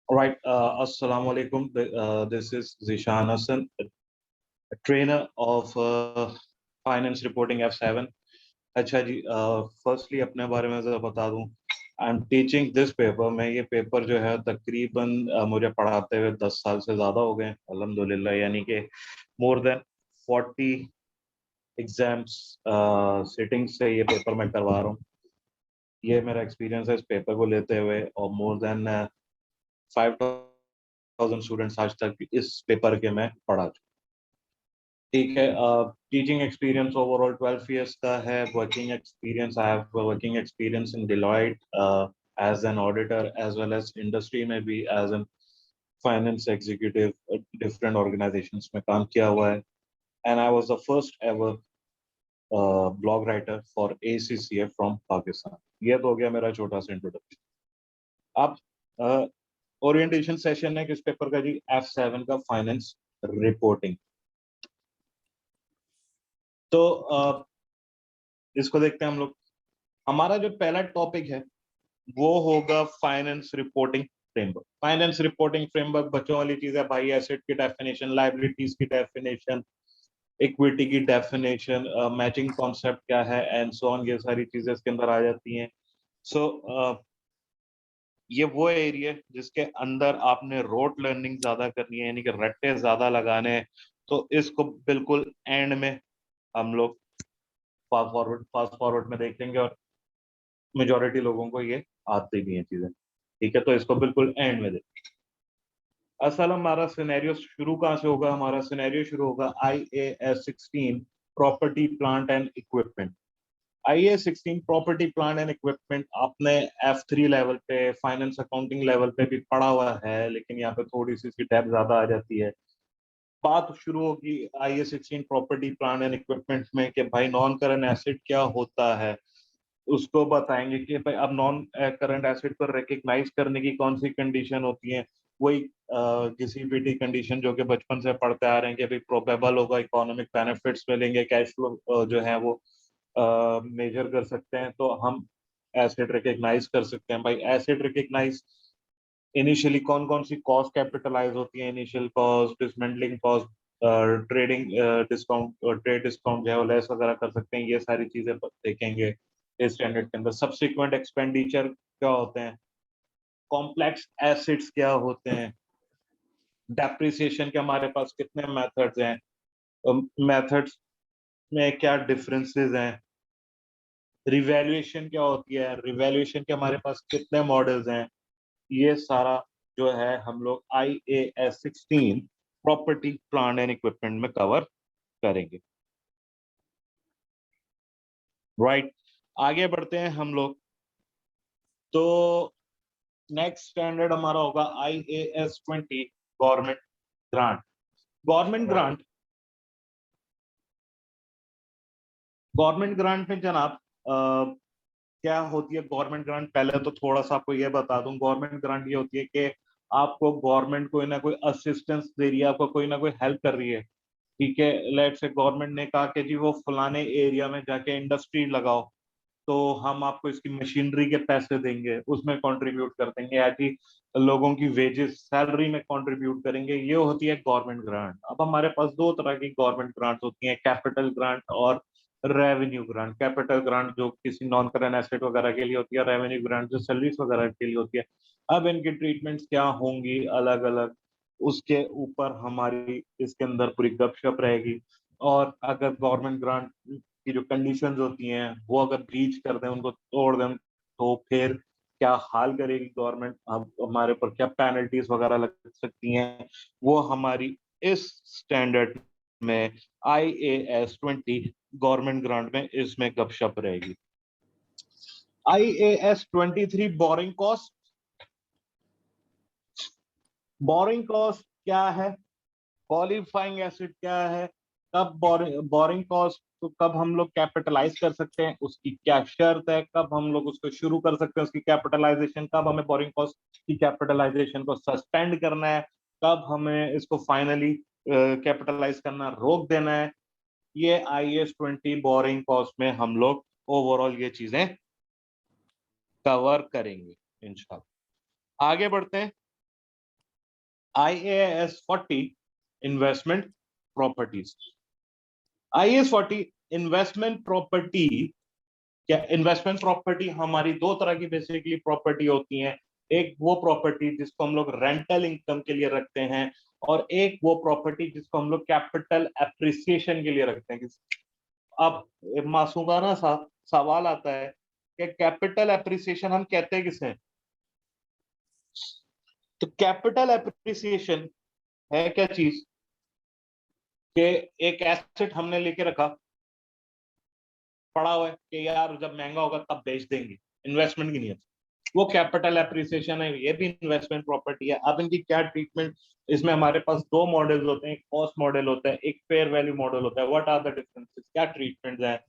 Right. Assalamu alaikum. This is Zishan Hassan, a trainer of Finance Reporting F7. अच्छा जी, firstly अपने बारे में ज़रा बता दूं। I am teaching this paper. मैं ये पेपर जो है तकरीबन मुझे पढ़ाते हुए 10 साल से ज़्यादा हो गए अल्हम्दुलिल्लाह, यानी कि मोर देन 40 एग्जाम्स सिटिंग से ये पेपर मैं करवा रहा हूँ। ये मेरा एक्सपीरियंस है इस पेपर को लेते हुए, और मोर देन 5,000 स्टूडेंट्स आज तक इस पेपर के मैं पढ़ा चुका। ठीक है। टीचिंग एक्सपीरियंस ओवरऑल 12 इयर्स का है। Working experience, I have working experience in Deloitte as an auditor, as well as industry में भी as an finance executive different organisations में काम किया हुआ है। And I was the first ever blog writer for ACCA from Pakistan. ये तो हो गया मेरा छोटा सा इंट्रोडक्शन। अब ओरिएंटेशन सेशन है किस पेपर का जी? F7 का फाइनेंस रिपोर्टिंग। तो इसको देखते हैं हम लोग। हमारा जो पहला टॉपिक है वो होगा finance reporting framework. Finance reporting framework बच्चों वाली चीज है भाई। एसेट की डेफिनेशन, लायबिलिटीज की डेफिनेशन, इक्विटी की डेफिनेशन, मैचिंग कॉन्सेप्ट क्या है, एंड सो ऑन, ये सारी चीजें इसके अंदर आ जाती हैं। सो ये वो एरिया जिसके अंदर आपने रोट लर्निंग ज्यादा करनी है, यानी कि रट्टे ज्यादा लगाने हैं। तो इसको बिल्कुल एंड में हम लोग फास्ट फॉरवर्ड में देखेंगे, और मेजोरिटी लोगों को ये आती भी है चीजें। ठीक है, तो इसको बिल्कुल एंड में देखेंगे। असल हमारा सिनेरियो शुरू कहाँ से होगा? हमारा सिनेरियो शुरू होगा IAS 16 property plant and equipment. IAS 16 property plant and equipment आपने F3 लेवल पे, फाइनेंस अकाउंटिंग लेवल पे भी पढ़ा हुआ है, लेकिन यहाँ पे थोड़ी सी इसकी डेप्थ ज्यादा आ जाती है। बात शुरू होगी IAS 16 property plant and equipment में कि भाई नॉन करंट एसेट क्या होता है। उसको बताएंगे कि भाई अब नॉन करंट एसेट को रिकग्नाइज करने की कौन सी कंडीशन होती है। वही किसी भी टी कंडीशन जो कि बचपन से पढ़ते आ रहे हैं कि भाई प्रोबेबल होगा, इकोनॉमिक बेनिफिट्स मिलेंगे, कैश फ्लो जो है वो मेजर कर सकते हैं, तो हम एसेट रिकग्नाइज कर सकते हैं। भाई एसेट रिकग्नाइज इनिशियली कौन कौन सी कॉस्ट कैपिटलाइज होती है? Initial cost, dismantling cost, trading discount, trade discount जो है वो लेस वगैरह कर सकते हैं। ये सारी चीजें देखेंगे इस स्टैंडर्ड के अंदर। सब्सिक्वेंट एक्सपेंडिचर क्या होते हैं? कॉम्प्लेक्स एसिड्स क्या होते हैं? डेप्रिसिएशन के हमारे पास कितने मेथड्स हैं? मेथड्स में क्या डिफरेंसेस हैं? रिवैल्यूएशन क्या होती है? रिवैल्यूएशन के हमारे पास कितने मॉडल्स हैं? ये सारा जो है हम लोग IAS 16 property plant and equipment में कवर करेंगे। राइट, आगे बढ़ते हैं हम लोग। तो नेक्स्ट स्टैंडर्ड हमारा होगा IAS 20 government grant. Government grant, government grant में जनाब क्या होती है गवर्नमेंट ग्रांट? पहले तो थोड़ा सा आपको ये बता दूं, गवर्नमेंट ग्रांट ये होती है कि आपको गवर्नमेंट कोई ना कोई असिस्टेंस दे रही है, आपको कोई ना कोई हेल्प कर रही है। ठीक है, लेट से गवर्नमेंट ने कहा कि जी वो फलाने एरिया में जाके इंडस्ट्री लगाओ, तो हम आपको इसकी मशीनरी के पैसे देंगे, उसमें कंट्रीब्यूट कर देंगे, या जी लोगों की वेजेस सैलरी में कंट्रीब्यूट करेंगे। ये होती है गवर्नमेंट ग्रांट। अब हमारे पास दो तरह की गवर्नमेंट ग्रांट होती हैं, कैपिटल ग्रांट और रेवेन्यू ग्रांट। कैपिटल ग्रांट जो किसी नॉन करंट एसेट वगैरह के लिए होती है, रेवेन्यू ग्रांट जो सर्विस वगैरह के लिए होती है। अब इनकी ट्रीटमेंट्स क्या होंगी अलग अलग, उसके ऊपर हमारी इसके अंदर पूरी गपशप रहेगी। और अगर गवर्नमेंट ग्रांट की जो कंडीशंस होती हैं वो अगर ब्रीच कर दें, उनको तोड़ दें, तो फिर क्या हाल करेगी गवर्नमेंट, अब हमारे ऊपर क्या पेनल्टीज वगैरह लग सकती हैं, वो हमारी इस स्टैंडर्ड में IAS 20 गवर्नमेंट ग्रांट में इसमें गपशप रहेगी। IAS 23 borrowing cost. Borrowing cost क्या है? क्वालिफाइंग एसिड क्या है? कब बोरिंग कॉस्ट तो कब हम लोग कैपिटलाइज कर सकते हैं, उसकी क्या शर्त है? कब हम लोग उसको शुरू कर सकते हैं उसकी कैपिटलाइजेशन? कब हमें बोरिंग कॉस्ट की कैपिटलाइजेशन को सस्पेंड करना है? कब हमें इसको फाइनली कैपिटलाइज करना रोक देना है? ये IAS 20 बोरिंग कॉस्ट में हम लोग ओवरऑल ये चीजें कवर करेंगे इंशाल्लाह। आगे बढ़ते हैं। IAS 40 investment properties. IAS 40 investment property, क्या इन्वेस्टमेंट प्रॉपर्टी हमारी दो तरह की बेसिकली प्रॉपर्टी होती हैं। एक वो प्रॉपर्टी जिसको हम लोग रेंटल इनकम के लिए रखते हैं, और एक वो प्रॉपर्टी जिसको हम लोग कैपिटल एप्रिसिएशन के लिए रखते हैं। अब मासूमाना सा सवाल आता है कि कैपिटल एप्रिसिएशन हम कहते हैं किसे? तो कैपिटल एप्रिसिएशन है क्या चीज कि एक एसेट हमने लेके रखा, पड़ा हुआ है कि यार जब महंगा होगा तब बेच देंगे, इन्वेस्टमेंट की नियत, वो कैपिटल एप्रिसिएशन है, ये भी इन्वेस्टमेंट प्रॉपर्टी है। अब इनकी क्या ट्रीटमेंट? इसमें हमारे पास दो मॉडल्स होते हैं, एक कॉस्ट मॉडल होता है, एक फेयर वैल्यू मॉडल होता है। व्हाट आर द डिफरेंसेस, क्या ट्रीटमेंट है,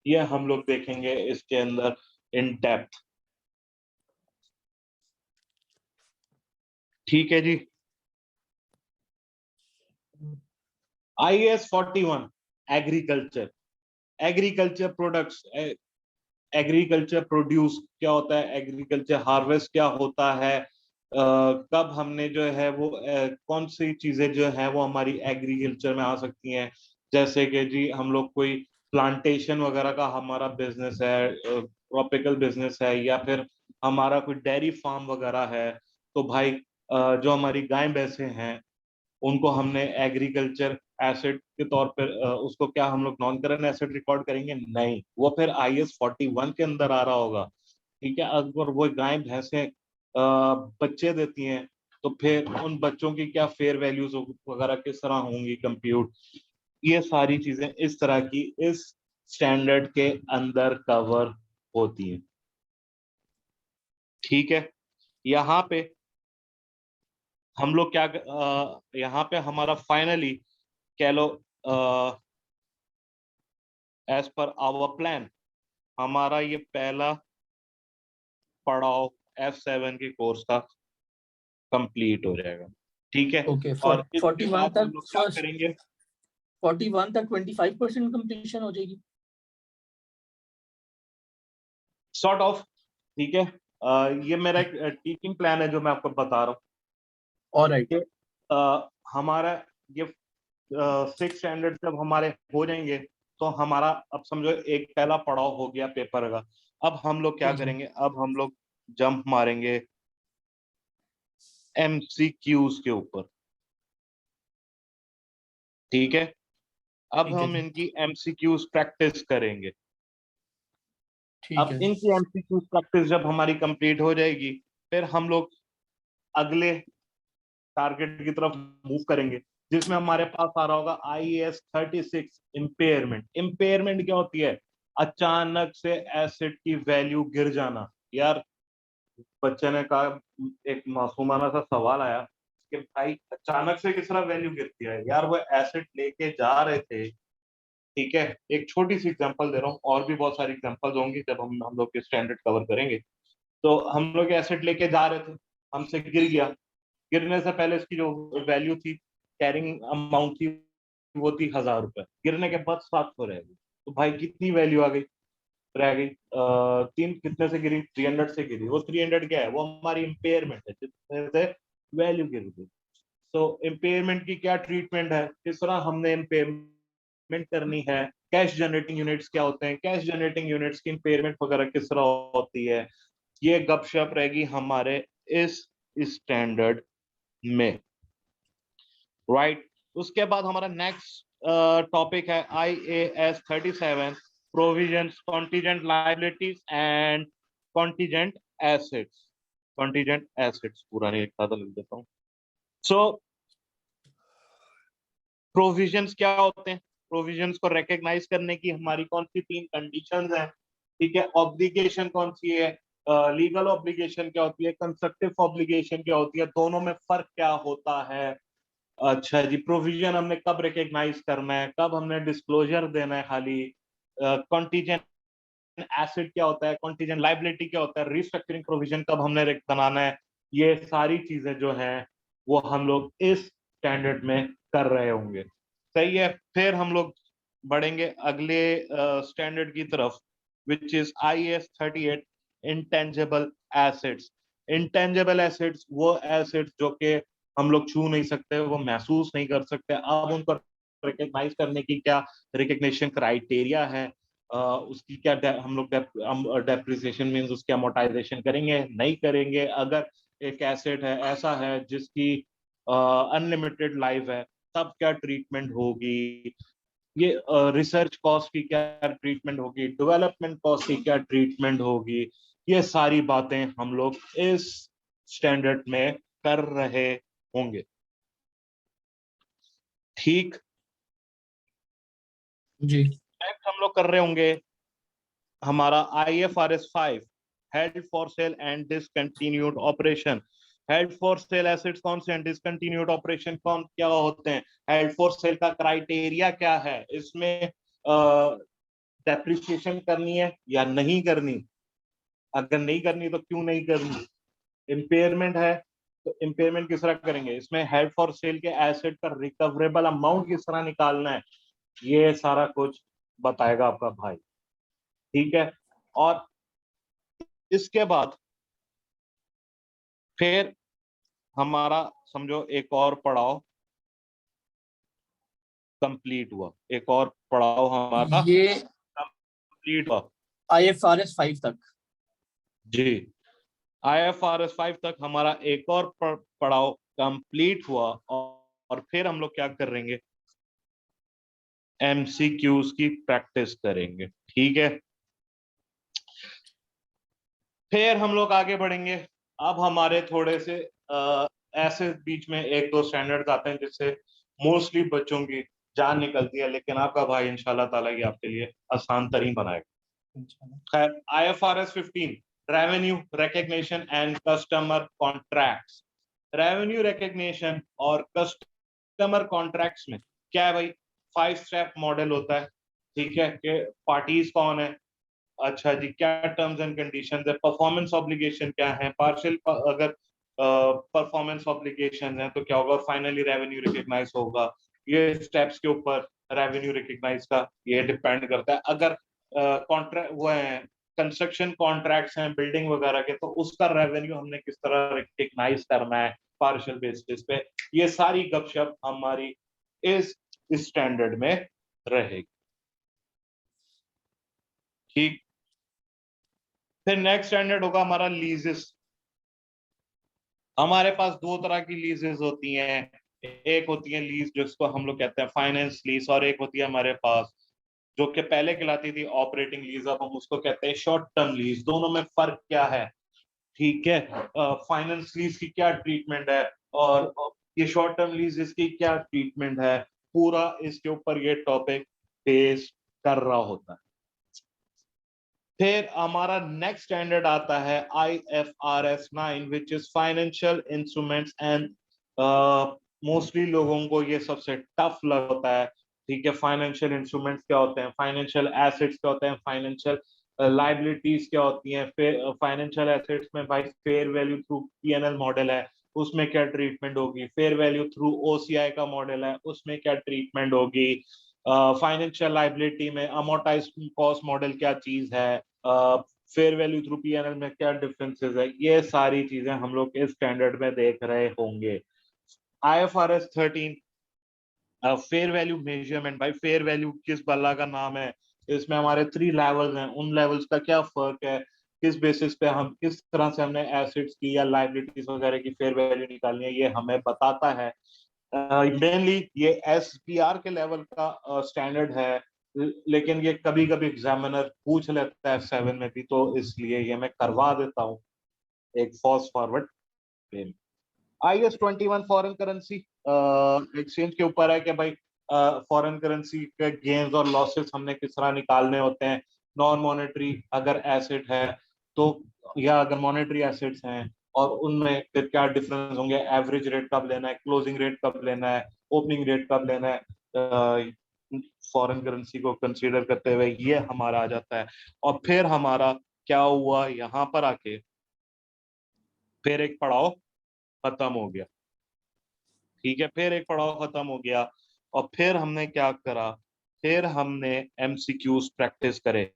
ये हम लोग देखेंगे इसके अंदर इन डेप्थ। ठीक है जी। IAS 41 agriculture, agriculture products, agriculture produce क्या होता है, एग्रीकल्चर हार्वेस्ट क्या होता है, कब हमने जो है वो कौन सी चीजें जो है वो हमारी एग्रीकल्चर में आ सकती हैं। जैसे कि जी हम लोग कोई प्लांटेशन वगैरह का हमारा बिजनेस है, ट्रॉपिकल बिजनेस है, या फिर हमारा कोई डेयरी फार्म वगैरह है, तो भाई जो हमारी गाय भैंसे हैं उनको हमने एग्रीकल्चर एसेट के तौर पर उसको क्या हम लोग नॉन करंट एसेट रिकॉर्ड करेंगे? नहीं, वो फिर IAS 41 के अंदर आ रहा होगा। ठीक है, अगर वो गाय भैंसे बच्चे देती हैं तो फिर उन बच्चों की क्या फेयर वैल्यूज वगैरह किस तरह होंगी कंप्यूट, ये सारी चीजें इस तरह की इस स्टैंडर्ड के अंदर कवर होती हैं। ठीक है, यहाँ पे हम लोग क्या यहाँ पे हमारा फाइनली कह लो एज पर आवर प्लान हमारा ये पहला पड़ाव F7 के कोर्स का कंप्लीट हो जाएगा। ठीक है, ओके, और इसके 41 बाद हम तक लोग क्या फर्स्ट करेंगे? 41 तक 25% कंप्लीशन हो जाएगी सॉर्ट ऑफ। ठीक है, ये मेरा एक टीचिंग प्लान है जो मैं आपको बता रहा हूँ ऑलराइट। कि हमारा ये 6 स्टैंडर्ड जब हमारे हो जाएंगे तो हमारा अब समझो एक पहला पड़ाव हो गया पेपर का। अब हम लोग क्या करेंगे? अब हम लोग जंप मारेंगे MCQs के ऊपर। ठीक है, अब ठीक है हम जी, इनकी MCQs प्रैक्टिस करेंगे। ठीक अब है। इनकी MCQs प्रैक्टिस जब हमारी कंप्लीट हो जाएगी, फिर हम लोग अगले टारगेट की तरफ मूव करेंगे, जिसमें हमारे पास आ रहा होगा IAS 36 इम्पेयरमेंट। इम्पेयरमेंट क्या होती है? अचानक से एसेट की वैल्यू गिर जाना। यार बच्चे ने कहा, एक मासूमाना सा सवाल आया कि भाई अचानक से किस तरह वैल्यू गिरती है? यार वो एसेट लेके जा रहे थे, ठीक है, एक छोटी सी एग्जांपल दे रहा हूँ, और भी बहुत सारी एग्जांपल्स होंगी जब हम लोग के स्टैंडर्ड कवर करेंगे। तो हम लोग एसेट लेके जा रहे थे, हमसे गिर गया। गिरने से पहले इसकी जो वैल्यू थी, कैरिंग अमाउंट थी, वो थी 1000 रुपए। गिरने के बाद 700 रह गई। तो भाई कितनी वैल्यू आ गई? रह गई तीन, कितने से गिरी? 300 से गिरी। वो 300 क्या है? वो हमारी इम्पेयरमेंट है, जिसमें से वैल्यू गिर गई। तो इम्पेयरमेंट की क्या ट्रीटमेंट है, किस तरह हमने इम्पेयरमेंट करनी है, कैश जनरेटिंग यूनिट्स क्या होते हैं, कैश जनरेटिंग यूनिट्स की इम्पेयरमेंट वगैरह किस तरह होती है, ये गपशप रहेगी हमारे इस स्टैंडर्ड में। राइट, उसके बाद हमारा नेक्स्ट टॉपिक है IAS 37 provisions, contingent liabilities and contingent assets. Contingent assets पूरा नहीं लिखा था, लिख देता हूँ। सो प्रोविजंस क्या होते हैं? प्रोविजंस को रिकॉग्नाइज करने की हमारी कौन सी 3 कंडीशंस हैं? ठीक है, ऑब्लिगेशन कौन सी है, लीगल ऑब्लिगेशन क्या होती है, कंस्ट्रक्टिव ऑब्लिगेशन क्या होती है, दोनों में फर्क क्या होता है? अच्छा जी, प्रोविजन हमने कब रिकॉग्नाइज करना है, कब हमने डिस्क्लोजर देना है खाली, कॉन्टीजेंट एसेट क्या होता है, कॉन्टीजेंट लाइबिलिटी क्या होता है, रिस्ट्रक्चरिंग प्रोविजन कब हमने बनाना है, ये सारी चीजें जो हैं वो हम लोग इस स्टैंडर्ड में कर रहे होंगे। सही है, फिर हम लोग बढ़ेंगे अगले स्टैंडर्ड की तरफ, which is IAS 38 intangible assets. Intangible assets वो एसेट्स जो कि हम लोग छू नहीं सकते, वो महसूस नहीं कर सकते। अब उनको रिकग्नाइज करने की क्या रिकग्निशन क्राइटेरिया है, उसकी क्या हम लोग डेप्रिसिएशन मींस उसकी अमोर्टाइजेशन करेंगे नहीं करेंगे। अगर एक एसेट है ऐसा है जिसकी अनलिमिटेड लाइफ है, तब क्या ट्रीटमेंट होगी, ये रिसर्च कॉस्ट की क्या ट्रीटमेंट होगी, डेवलपमेंट कॉस्ट की क्या ट्रीटमेंट होगी, ये सारी बातें हम लोग इस स्टैंडर्ड में कर रहे होंगे। ठीक, जी। नेक्स्ट हम लोग कर रहे होंगे हमारा IFRS 5, held for sale and discontinued operation. Held for sale assets कौन से हैं, डिसकंटिन्यूड ऑपरेशन कौन क्या होते हैं, हेल्ड फॉर सेल का क्राइटेरिया क्या है, इसमें डेप्रिसिएशन करनी है या नहीं करनी, अगर नहीं करनी तो क्यों नहीं करनी, इम्पेयरमेंट है तो इम्पेयरमेंट किस तरह करेंगे, इसमें हेल्ड फॉर सेल के एसेट का रिकवरेबल अमाउंट किस तरह निकालना है, ये सारा कुछ बताएगा आपका भाई। ठीक है, और इसके बाद फिर हमारा समझो एक और पड़ाव कंप्लीट हुआ, एक और पड़ाव हमारा ये कंप्लीट हुआ। IFRS 5 तक। जी, IFRS 5 तक हमारा एक और पड़ाव कंप्लीट हुआ, और फिर हम लोग क्या करेंगे, MCQs की प्रैक्टिस करेंगे। ठीक है, फिर हम लोग आगे बढ़ेंगे। अब हमारे थोड़े से ऐसे बीच में एक दो स्टैंडर्ड्स आते हैं जिससे मोस्टली बच्चों की जान निकलती है, लेकिन आपका भाई इंशाल्लाह ताला ये आपके लिए आसान तरीन बनाएगा। खैर, IFRS 15, revenue recognition and customer contracts. Revenue recognition और कस्टमर कॉन्ट्रैक्ट्स में क्या है भाई, 5 स्टेप मॉडल होता है। ठीक है, कि पार्टीज कौन है, अच्छा जी, क्या टर्म्स एंड कंडीशंस है, परफॉर्मेंस ऑब्लिगेशन क्या है, पार्शियल अगर परफॉर्मेंस ऑब्लिगेशन है तो क्या होगा, फाइनली रेवेन्यू रिकग्नाइज होगा। ये स्टेप्स के ऊपर रेवेन्यू रिकग्नाइज का ये डिपेंड करता है। अगर कॉन्ट्रैक्ट वो है, कंस्ट्रक्शन कॉन्ट्रैक्ट्स हैं बिल्डिंग वगैरह के, तो उसका रेवेन्यू हमने किस तरह रिकग्नाइज करना है पार्शियल बेसिस पे, ये सारी गपशप हमारी इस स्टैंडर्ड में रहेगी। ठीक, फिर नेक्स्ट स्टैंडर्ड होगा हमारा लीजेस। हमारे पास दो तरह की लीजेस होती हैं, एक होती है लीज जिसको हम लोग कहते हैं फाइनेंस लीज, और एक होती है हमारे पास जो कि पहले कहलाती थी ऑपरेटिंग लीज, अब हम उसको कहते हैं शॉर्ट टर्म लीज। दोनों में फर्क क्या है, ठीक है, फाइनेंस लीज की क्या ट्रीटमेंट है और ये शॉर्ट टर्म लीज इसकी क्या ट्रीटमेंट है, पूरा इसके ऊपर ये टॉपिक बेस कर रहा होता है। फिर हमारा नेक्स्ट स्टैंडर्ड आता है IFRS 9, which is financial instruments and, mostly लोगों को ये सबसे टफ लगता है। ठीक है, फाइनेंशियल इंस्ट्रूमेंट्स क्या होते हैं, फाइनेंशियल एसेट्स क्या होते हैं, फाइनेंशियल लाइबिलिटीज क्या होती हैं, फिर फाइनेंशियल एसेट्स में भाई fair value through PNL model है, उसमें क्या ट्रीटमेंट होगी, फेयर वैल्यू थ्रू OCI का मॉडल है, उसमें क्या ट्रीटमेंट होगी, फाइनेंशियल लाइबिलिटी में अमोर्टाइज कॉस्ट मॉडल क्या चीज है, फेयर वैल्यू थ्रू PNL में क्या डिफरेंसेस है, ये सारी चीजें हम लोग इस स्टैंडर्ड में देख रहे होंगे। IFRS 13, fair value measurement. भाई फेयर वैल्यू किस बल्ला का नाम है, इसमें हमारे 3 लेवल्स हैं, उन लेवल्स का क्या फर्क है, किस बेसिस पे हम किस तरह से हमने एसेट्स की या लाइबिलिटीज वगैरह की फेयर वैल्यू निकालनी है, ये हमें बताता है। मेनली ये SPR के लेवल का स्टैंडर्ड है, लेकिन ये कभी कभी एग्जामिनर पूछ लेता है 7 में भी, तो इसलिए ये मैं करवा देता हूँ एक fast forward pen. IS 21 foreign currency exchange के ऊपर है कि भाई फॉरेन करेंसी के गेन्स और लॉसेस हमने किस तरह निकालने होते हैं, नॉन मॉनेटरी अगर एसेट है तो, या अगर मॉनेटरी एसेट्स हैं और उनमें फिर क्या डिफरेंस होंगे, एवरेज रेट कब लेना है, क्लोजिंग रेट कब लेना है, ओपनिंग रेट कब लेना है, फॉरेन करेंसी को कंसीडर करते हुए ये हमारा आ जाता है। और फिर हमारा क्या हुआ यहाँ पर आके, फिर एक पड़ाव खत्म हो गया। ठीक है, फिर एक पड़ाव खत्म हो गया, और फिर हमने क्या करा, फिर हमने MCQs प्रैक्टिस करे।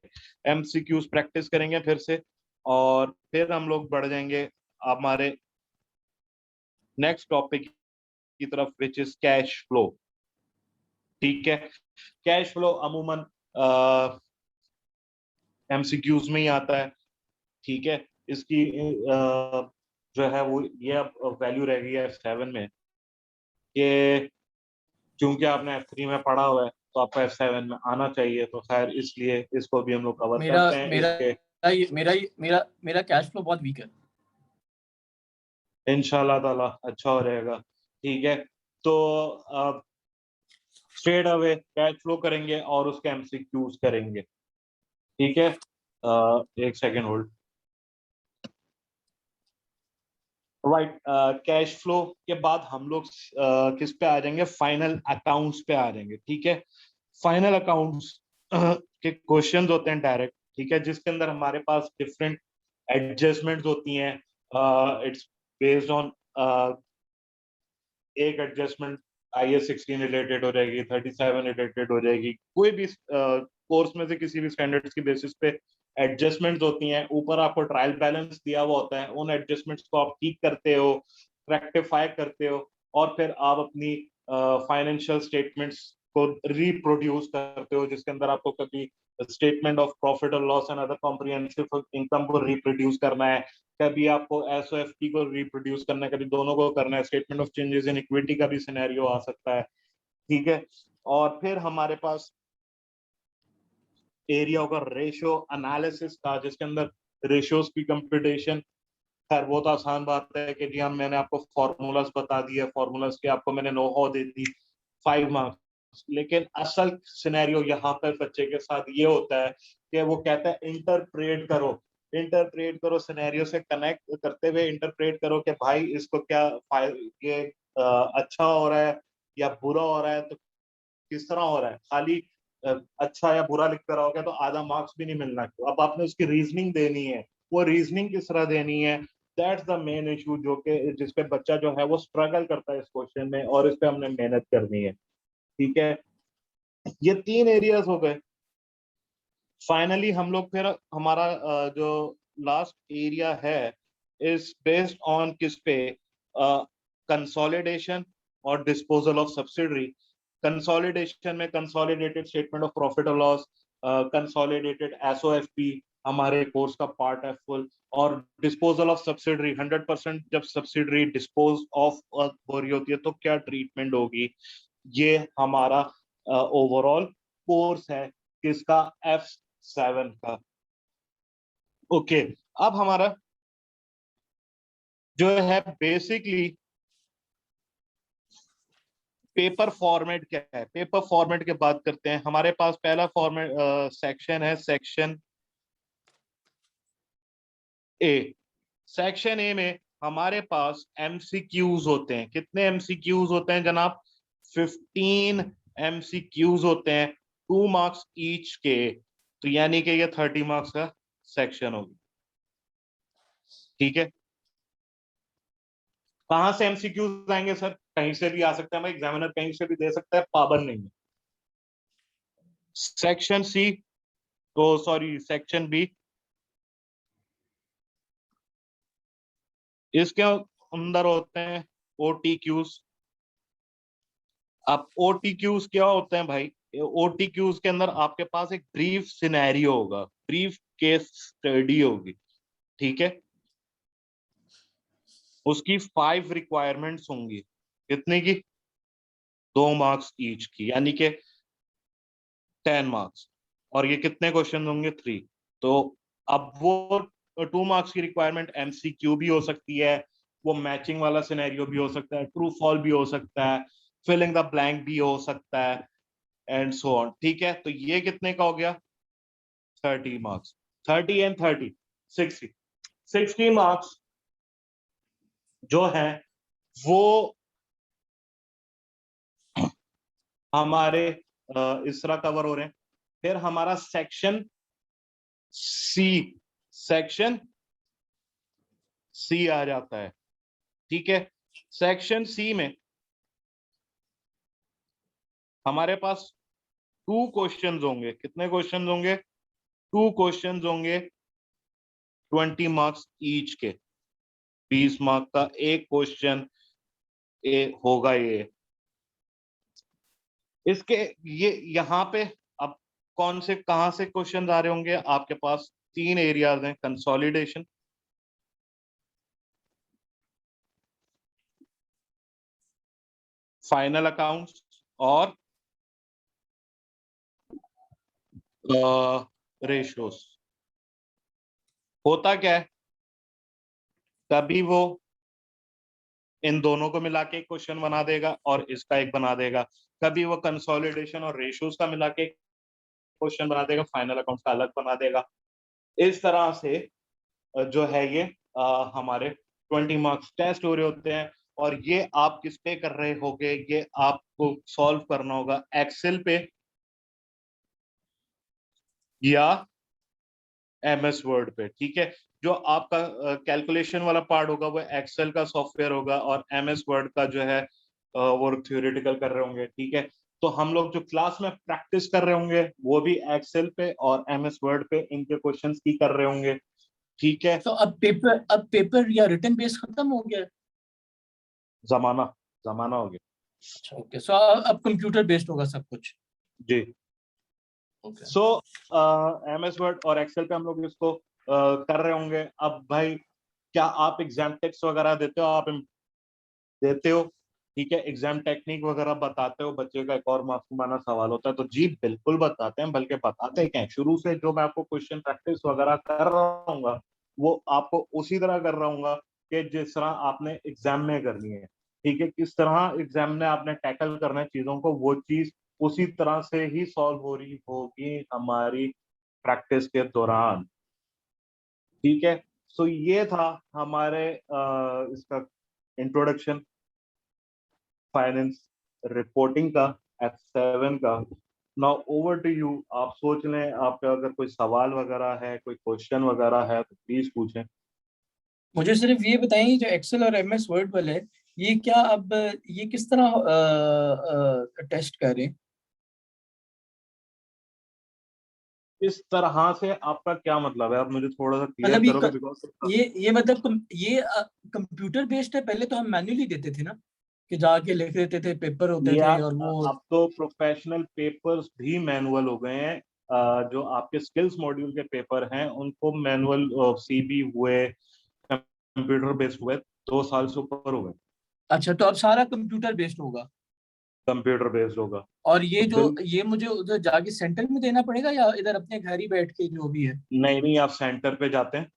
MCQs प्रैक्टिस करेंगे फिर से, और फिर हम लोग बढ़ जाएंगे हमारे नेक्स्ट टॉपिक की तरफ विच इज कैश फ्लो। ठीक है, कैश फ्लो अमूमन एमसीक्यूज में ही आता है। ठीक है, इसकी जो है वो ये अब वैल्यू रह गई है F7 में कि क्योंकि आपने F3 में पढ़ा हुआ है तो आपको F7 में आना चाहिए, तो खैर इसलिए इसको भी हम लोग कवर मेरा करते हैं। मेरा इसके मेरा मेरा मेरा कैश फ्लो बहुत वीक है। इंशाल्लाह ताला अच्छा हो रहेगा। ठीक है, तो अब स्ट्रेट अवे कैश फ्लो करेंगे और उसके एमसीक्यूज करेंगे। ठीक है, एक second hold. Right, cash flow के बाद हम लोग किस पे आ जाएंगे, फाइनल अकाउंट्स पे आ जाएंगे। ठीक है, फाइनल अकाउंट्स के क्वेश्चंस होते हैं डायरेक्ट। ठीक है, जिसके अंदर हमारे पास डिफरेंट एडजस्टमेंट्स होती हैं। इट्स बेस्ड ऑन एक एडजस्टमेंट IS 16 रिलेटेड हो जाएगी, 37 रिलेटेड हो जाएगी, कोई भी कोर्स में से किसी भी स्टैंडर्ड्स की बेसिस पे एडजस्टमेंट्स होती हैं। ऊपर आपको ट्रायल बैलेंस दिया हुआ होता है, उन एडजस्टमेंट्स को आप ठीक करते हो, रेक्टिफाई करते हो, और फिर आप अपनी फाइनेंशियल स्टेटमेंट्स को रिप्रोड्यूस करते हो, जिसके अंदर आपको कभी स्टेटमेंट ऑफ प्रॉफिट और loss and other comprehensive income को रिप्रोड्यूस करना है, कभी आपको SOFT को रिप्रोड्यूस करना है, कभी दोनों को करना है। Statement of changes in equity का भी सिनेरियो आ सकता है। ठीक है, और फिर हमारे पास एरिया होगा रेशियो एनालिसिस का, जिसके अंदर रेशियोज की कंप्यूटेशन। खैर वो तो आसान बात है कि जी हम मैंने आपको फॉर्मूलाज बता दिए, फॉर्मूलाज के आपको मैंने know how they the, 5 marks. लेकिन असल सिनेरियो यहाँ पर बच्चे के साथ ये होता है कि वो कहता है इंटरप्रेट करो, इंटरप्रेट करो, सिनेरियो से कनेक्ट करते हुए इंटरप्रेट करो कि भाई इसको क्या ये अच्छा हो रहा है या बुरा हो रहा है, तो किस तरह हो रहा है। खाली अच्छा या बुरा लिख कर रहोगे तो आधा मार्क्स भी नहीं मिलना। अब आपने उसकी रीजनिंग देनी है, वो रीजनिंग किस तरह देनी है, दैट्स द मेन इशू जो कि जिसपे बच्चा जो है वो स्ट्रगल करता है इस क्वेश्चन में, और इस पे हमने मेहनत करनी है। ठीक है, ये 3 एरियाज हो गए। फाइनली हम लोग फिर हमारा जो लास्ट एरिया है इज बेस्ड ऑन किस पे, कंसोलिडेशन और डिस्पोजल ऑफ सब्सिडरी। कंसोलिडेशन में कंसोलिडेटेड स्टेटमेंट ऑफ प्रॉफिट और लॉस, कंसोलिडेटेड SOFP हमारे कोर्स का पार्ट है फुल, और डिस्पोजल ऑफ सब्सिडरी 100% जब सब्सिडरी डिस्पोज ऑफ हो रही होती है तो क्या ट्रीटमेंट होगी, ये हमारा ओवरऑल कोर्स है किसका, F7 का। ओके, अब हमारा जो है बेसिकली पेपर फॉर्मेट क्या है, पेपर फॉर्मेट के बात करते हैं। हमारे पास पहला फॉर्मेट सेक्शन है, सेक्शन ए। सेक्शन ए में हमारे पास MCQs होते हैं। कितने MCQs होते हैं जनाब, 15 MCQs होते हैं, 2 मार्क्स ईच के। तो यानी कि ये 30 मार्क्स का सेक्शन होगी। ठीक है, कहां से MCQs आएंगे सर, कहीं से भी आ सकता है, एग्जामिनर कहीं से भी दे सकता है, पाबंद नहीं है। सेक्शन सी, तो सॉरी सेक्शन बी, इसके अंदर होते हैं OTQs। अब OTQs क्या होते हैं भाई, OTQs के अंदर आपके पास एक ब्रीफ सिनेरियो होगा, ब्रीफ केस स्टडी होगी। ठीक है, उसकी 5 रिक्वायरमेंट्स होंगी, कितने की, 2 मार्क्स ईच की, यानी कि 10 मार्क्स। और ये कितने क्वेश्चन होंगे, 3। तो अब वो 2 मार्क्स की रिक्वायरमेंट MCQ भी हो सकती है, वो मैचिंग वाला सिनेरियो भी हो सकता है, ट्रू फॉल भी हो सकता है, फिलिंग द ब्लैंक भी हो सकता है, एंड सो ऑन। ठीक है, तो ये कितने का हो गया, 30 मार्क्स। 30 एंड 30 60 मार्क्स जो है वो हमारे इस तरह कवर हो रहे हैं। फिर हमारा सेक्शन सी, सेक्शन सी आ जाता है। ठीक है, सेक्शन सी में हमारे पास 2 क्वेश्चंस होंगे। कितने क्वेश्चंस होंगे, 2 क्वेश्चंस होंगे, 20 मार्क्स ईच के, 20 मार्क का एक क्वेश्चन होगा ये। इसके ये यहाँ पे अब कौन से कहां से क्वेश्चन आ रहे होंगे आपके पास? 3 एरियाज हैं, कंसोलिडेशन, फाइनल अकाउंट्स और रेशियोज। होता क्या है, कभी वो इन दोनों को मिला के एक क्वेश्चन बना देगा और इसका एक बना देगा, कभी वो कंसोलिडेशन और रेशियोज का मिला के क्वेश्चन बना देगा, फाइनल अकाउंट्स का अलग बना देगा। इस तरह से जो है ये हमारे 20 मार्क्स टेस्ट हो रहे होते हैं। और ये आप किस पे कर रहे होगे, ये आपको सॉल्व करना होगा एक्सेल पे या एमएस वर्ड पे। ठीक है, जो आपका कैलकुलेशन वाला पार्ट होगा वो एक्सेल का सॉफ्टवेयर होगा और एमएस वर्ड का जो है वो थ्योरेटिकल कर रहे होंगे। ठीक है, तो हम लोग जो क्लास में प्रैक्टिस कर रहे होंगे वो भी एक्सेल पे और एमएस वर्ड पे इनके क्वेश्चंस की कर रहे होंगे। ठीक है, तो अब पेपर या रिटन बेस खत्म हो गया है? जमाना जमाना हो गया। अच्छा, ओके। सो अब कंप्यूटर बेस्ड होगा सब कुछ। जी। ओके। सो एमएस वर्ड और एक्सेल पे हम लोग इसको कर रहे होंगे। अब भाई क्या आप एग्जाम टेक्स्ट वगैरह देते हो? आप देते हो, ठीक है, एग्जाम टेक्निक वगैरह बताते हो? बच्चे का एक और मासूमाना सवाल होता है तो जी बिल्कुल बताते हैं, बल्कि बताते क्या है, शुरू से जो मैं आपको क्वेश्चन प्रैक्टिस वगैरह कर रहा हूँ वो आपको उसी तरह कर रहा हूँ कि जिस तरह आपने एग्जाम में करनी है। ठीक है, किस तरह एग्जाम में आपने टैकल करना है चीजों को, वो चीज उसी तरह से ही सॉल्व हो रही होगी हमारी प्रैक्टिस के दौरान। ठीक है, सो ये था हमारे इसका इंट्रोडक्शन फाइनेंस रिपोर्टिंग का, F7 का। नाउ ओवर टू यू, आप सोच लें, आपका अगर कोई सवाल वगैरह है, कोई क्वेश्चन वगैरह है तो प्लीज पूछें। मुझे सिर्फ ये बताएं, जो एक्सेल और एमएस वर्ड वाले है, ये क्या अब ये किस तरह टेस्ट करें? इस तरह से आपका क्या मतलब है? आप मुझे थोड़ा सा क्लियर मतलब करोगे, बिकॉज ये मतलब ये कंप्यूटर बेस्ड है। पहले तो हम मैन्युअली देते थे ना, कि जाके लिख देते थे, पेपर होते ये थे आप और वो। अब तो प्रोफेशनल पेपर्स भी मैनुअल हो गए हैं। जो आपके स्किल्स मॉड्यूल के पेपर हैं उनको मैनुअल सीबी हुए, कंप्यूटर बेस्ड हुए, 2 साल से ऊपर हो गए। अच्छा, तो अब सारा कंप्यूटर बेस्ड होगा? कंप्यूटर बेस्ड होगा और तो ये मुझे उधर जाके सेंटर में देना पड़ेगा या इधर अपने घर ही बैठ के जो भी है? नहीं नहीं, आप सेंटर पे जाते हैं,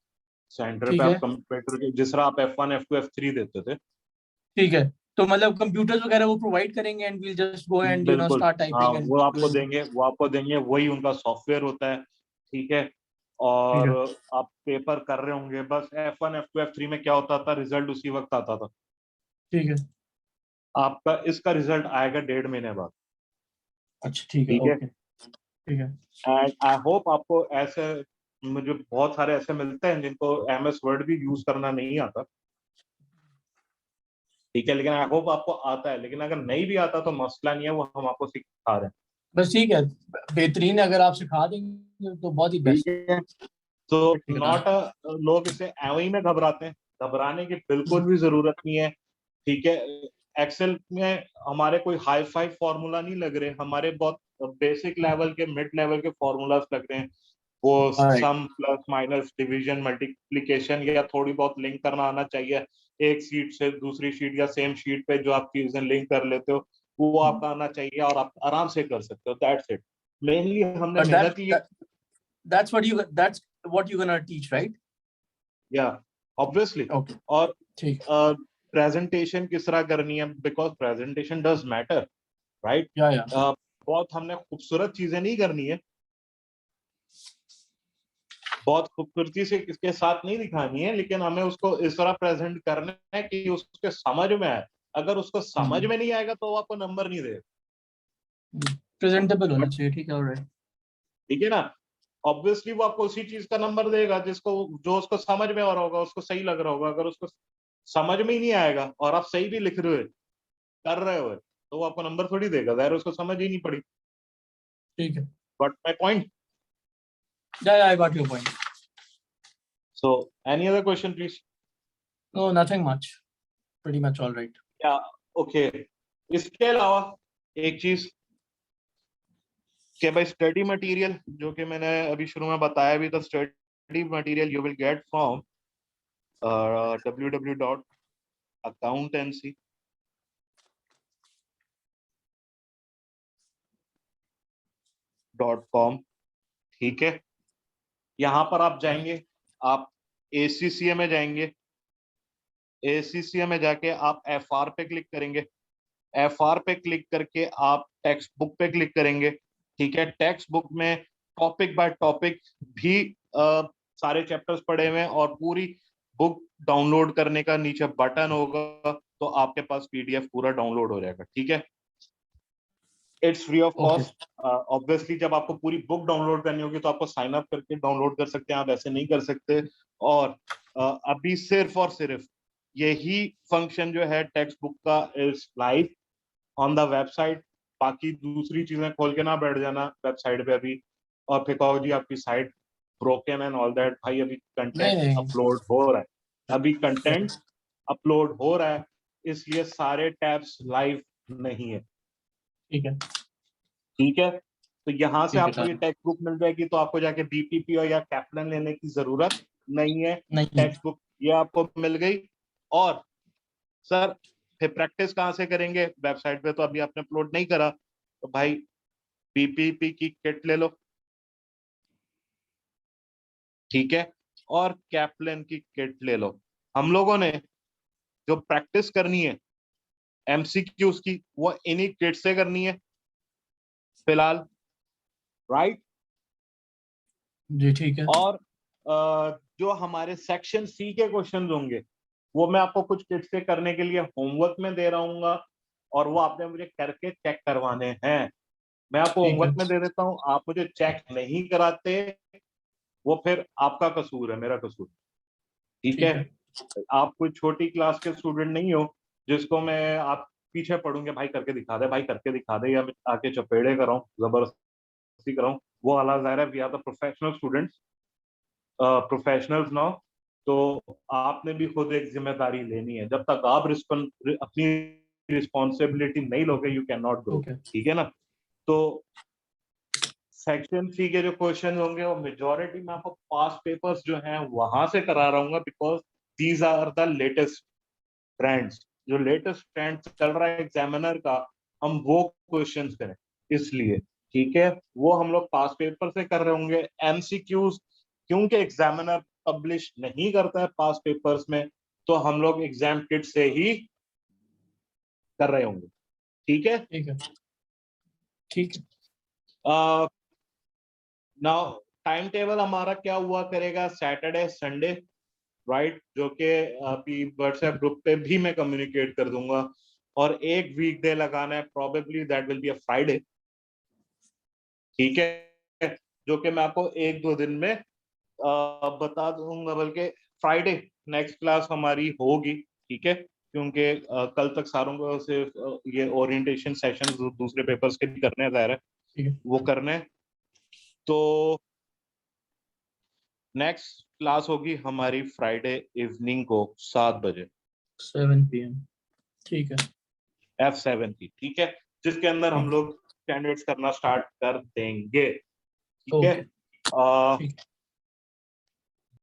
सेंटर पे ठीक आप है। कंप्यूटर के जिस तरह आप F1 F2 F3 देते थे। ठीक है, तो मतलब कंप्यूटर्स वगैरह वो प्रोवाइड करेंगे and we'll just go and बिल्कुल, स्टार्ट हाँ, टाइपिंग एंड वो आपको डूइंग। देंगे, वही उनका सॉफ्टवेयर होता है। ठीक है, ठीक और है। आप पेपर कर रहे होंगे, बस F1 F2 F3 में क्या होता था, रिजल्ट उसी वक्त आता था। ठीक है। आपका इसका रिजल्ट आएगा 1.5 महीने बाद। अच्छा, ठीक है, ठीक है, ओके। ठीक है। एंड आई होप आपको ऐसे, मुझे बहुत सारे ऐसे मिलते हैं जिनको एमएस वर्ड भी यूज करना नहीं आता। ठीक है, लेकिन आई होप आपको आता है, लेकिन अगर नहीं भी आता तो मसला नहीं है, वो हम आपको सिखा रहे हैं। बस ठीक है, बेहतरीन है। अगर आप सिखा देंगे तो बहुत ही ठीक बेस्ट है, तो ठिकाना नॉट लोग इसे एवं ही में घबराते हैं, घबराने की बिल्कुल भी जरूरत नहीं है। ठीक है, एक्सेल में हमारे कोई हाई फाई फॉर्मूला नहीं लग रहे, हमारे बहुत बेसिक लेवल के, मिड लेवल के फॉर्मूलाज लग रहे हैं। वो है। सम प्लस माइनस डिवीजन मल्टीप्लिकेशन या थोड़ी बहुत लिंक करना आना चाहिए, एक शीट से दूसरी शीट या सेम शीट पे जो आप चीजें लिंक कर लेते हो वो आपका आना चाहिए और आप आराम से कर सकते हो। दैट्स इट, मेनली हमने But मेहनत की। that's what you're gonna teach, right? या ऑब्वियसली, Okay, और ठीक। प्रेजेंटेशन किस तरह करनी है, because presentation does matter, right. या बहुत हमने खूबसूरत चीजें नहीं करनी है, बहुत खूबसूरती से किसके साथ नहीं दिखानी है, लेकिन हमें उसको इस तरह प्रेजेंट करना है कि उसके समझ में आए। अगर उसको समझ में नहीं आएगा तो वो आपको नंबर नहीं देगा। प्रेजेंटेबल होना बट चाहिए। ठीक है, ऑलराइट। ठीक है ना, ऑब्वियसली वो आपको उसी चीज का नंबर देगा जिसको, जो उसको समझ में आ रहा होगा, उसको सही लग रहा होगा। अगर उसको समझ में ही नहीं आएगा और आप सही भी लिख रहे हो, कर रहे हो, तो वो आपको नंबर थोड़ी देगा, ज़ाहिर है उसको समझ ही नहीं पड़ी। ठीक है। But my point. Yeah I got your point. So any other question please? No, nothing much, pretty much all right. Yeah okay, इसके अलावा एक चीज कि भाई स्टडी मटेरियल, जो कि मैंने अभी शुरू में बताया भी था, study material you will get from www.accountancy.com। ठीक है, यहाँ पर आप जाएंगे, आप ACCA में जाएंगे, ACCA में जाके आप FR पे क्लिक करेंगे, FR पे क्लिक करके आप टेक्स्ट बुक पे क्लिक करेंगे। ठीक है, टेक्स्ट बुक में टॉपिक बाय टॉपिक भी सारे चैप्टर्स पढ़े हुए हैं और पूरी बुक डाउनलोड करने का नीचे बटन होगा, तो आपके पास PDF पूरा डाउनलोड हो जाएगा। ठीक है, it's free of cost. Obviously जब आपको पूरी बुक डाउनलोड करनी होगी तो आपको साइन अप करके डाउनलोड कर सकते हैं, आप ऐसे नहीं कर सकते। और अभी सिर्फ और सिर्फ यही फंक्शन जो है टेक्स्ट बुक का is live on the website. बाकी दूसरी चीजें खोल के ना बैठ जाना वेबसाइट पे अभी और फिर कहो जी आपकी site broken and all that. भाई अभी कंटेंट नहीं अपलोड हो रहा है, अभी कंटेंट अपलोड हो रहा है, इसलिए सारे टैब्स लाइव नहीं है। ठीक है, ठीक है, तो यहाँ से ठीक है आपको ये टेक्स्ट बुक मिल जाएगी, तो आपको जाके BPP या कैप्लन लेने की जरूरत नहीं है। नहीं टेक्स्ट बुक ये आपको मिल गई। और सर फिर प्रैक्टिस कहाँ से करेंगे? वेबसाइट पे तो अभी आपने अपलोड नहीं करा, तो भाई BPP की किट ले लो। ठीक है, और कैप्लन की किट ले लो। हम लोगों ने जो प्रैक्टिस करनी है MCQs की, वो इन्हीं किट से करनी है फिलहाल, राइट। जी, ठीक है, और जो हमारे सेक्शन C के क्वेश्चंस होंगे वो मैं आपको कुछ किट से करने के लिए होमवर्क में दे रहूंगा, और वो आपने मुझे करके चेक करवाने हैं। मैं आपको ठीक है, होमवर्क में दे देता हूँ, आप मुझे चेक नहीं कराते, वो फिर आपका कसूर है, मेरा कसूर। ठीक है, ठीक है, आप कोई छोटी क्लास के स्टूडेंट नहीं हो जिसको मैं आप पीछे पढ़ूंगे, भाई करके दिखा दे, भाई करके दिखा दे, या मैं आके चपेड़े कराऊं, जबरदस्ती कराऊं, वो अलग ज़ाहिर है। We are the professional students, professionals now. तो आपने भी खुद एक जिम्मेदारी लेनी है, जब तक आप अपनी रिस्पॉन्सिबिलिटी नहीं लोगे you can not grow. Okay, ठीक है ना। तो सेक्शन C के जो क्वेश्चन होंगे वो मेजोरिटी में आपको पास पेपर्स जो हैं वहां से करा रहा हूँ, because these are the latest trends. जो लेटेस्ट ट्रेंड चल रहा है एग्जामिनर का, हम वो क्वेश्चंस करें इसलिए। ठीक है, वो हम लोग पास पेपर से कर रहे होंगे। MCQs क्योंकि एग्जामिनर पब्लिश नहीं करता है पास पेपर्स में, तो हम लोग एग्जाम किट से ही कर रहे होंगे। ठीक है, ठीक है, ठीक है, नाउ टाइम टेबल हमारा क्या हुआ करेगा? सैटरडे संडे, राइट, जो कि अभी व्हाट्सएप ग्रुप पे भी मैं कम्युनिकेट कर दूंगा। और एक वीकडे लगाना है, probably that will be a Friday. ठीक है, जो कि मैं आपको एक दो दिन में बता दूंगा, बल्कि फ्राइडे नेक्स्ट क्लास हमारी होगी। ठीक है, क्योंकि कल तक सारों को सिर्फ ये ओरिएंटेशन सेशन दूसरे पेपर्स के भी करने हैं, ज़ाहिर है ठीक है, वो करने हैं। तो नेक्स्ट क्लास होगी हमारी फ्राइडे इवनिंग को 7 बजे 7 PM, ठीक है, F7 की। ठीक है, जिसके अंदर हम ठीक, लोग कैंडिडेट्स करना स्टार्ट कर देंगे। ठीक है, ओके, ठीक,